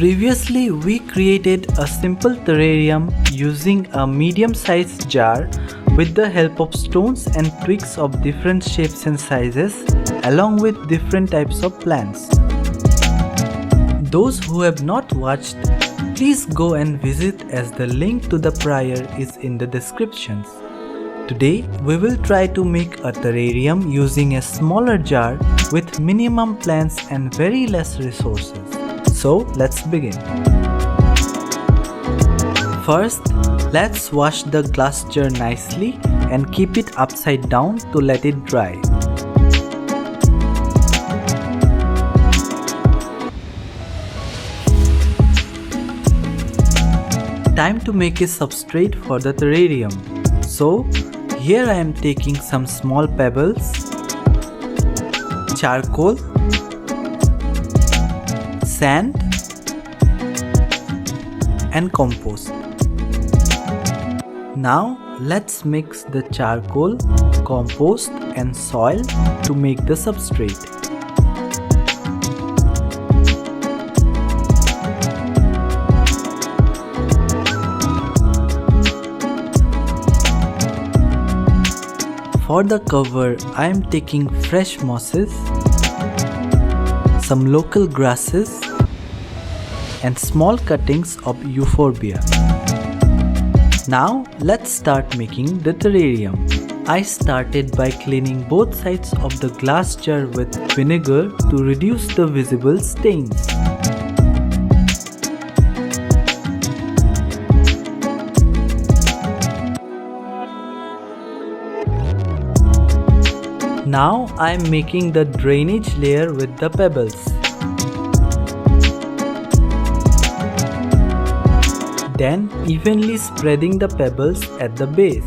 Previously, we created a simple terrarium using a medium-sized jar with the help of stones and twigs of different shapes and sizes, along with different types of plants. Those who have not watched, please go and visit as the link to the prior is in the descriptions. Today, we will try to make a terrarium using a smaller jar with minimum plants and very less resources. So let's begin. First, let's wash the glass jar nicely and keep it upside down to let it dry. Time to make a substrate for the terrarium. So, here I am taking some small pebbles, charcoal, sand and compost. Now let's mix the charcoal, compost and soil to make the substrate. For the cover, I am taking fresh mosses, some local grasses and small cuttings of euphorbia. Now let's start making the terrarium. I started by cleaning both sides of the glass jar with vinegar to reduce the visible stains. Now I am making the drainage layer with the pebbles. Then evenly spreading the pebbles at the base.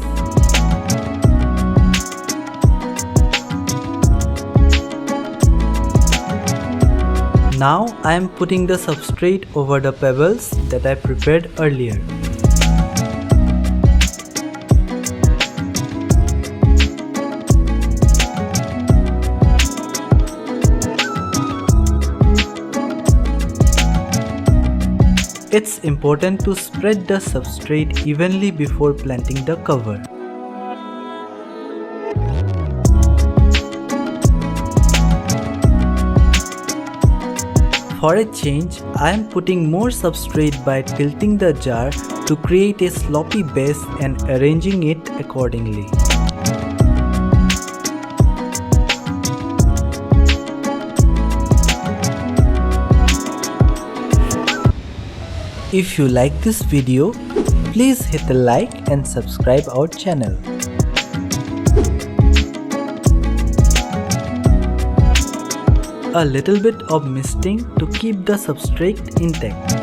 Now I am putting the substrate over the pebbles that I prepared earlier. It's important to spread the substrate evenly before planting the cover. For a change, I am putting more substrate by tilting the jar to create a sloppy base and arranging it accordingly. If you like this video, please hit a like and subscribe our channel. A little bit of misting to keep the substrate intact.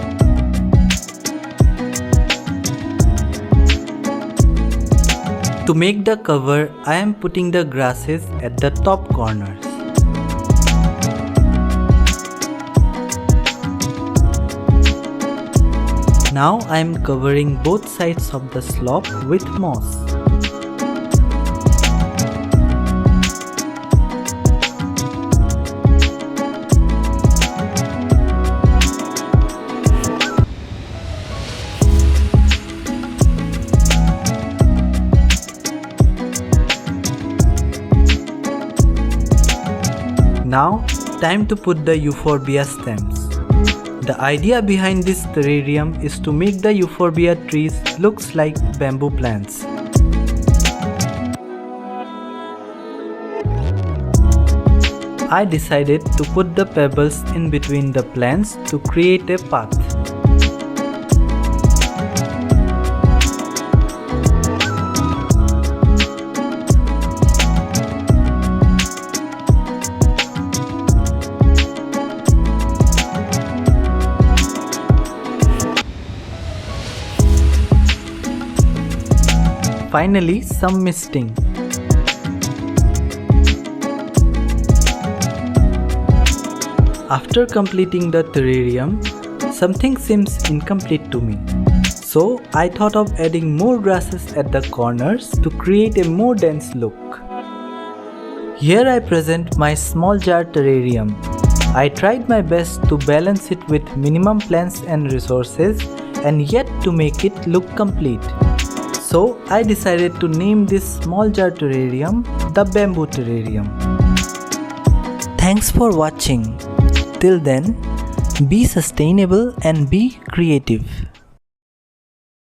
To make the cover, I am putting the grasses at the top corners. Now I am covering both sides of the slope with moss. Now, time to put the euphorbia stems. The idea behind this terrarium is to make the euphorbia trees looks like bamboo plants. I decided to put the pebbles in between the plants to create a path. Finally, some misting. After completing the terrarium, something seems incomplete to me. So I thought of adding more grasses at the corners to create a more dense look. Here I present my small jar terrarium. I tried my best to balance it with minimum plants and resources and yet to make it look complete. So I decided to name this small jar terrarium the bamboo terrarium. Thanks for watching. Till then, be sustainable and be creative.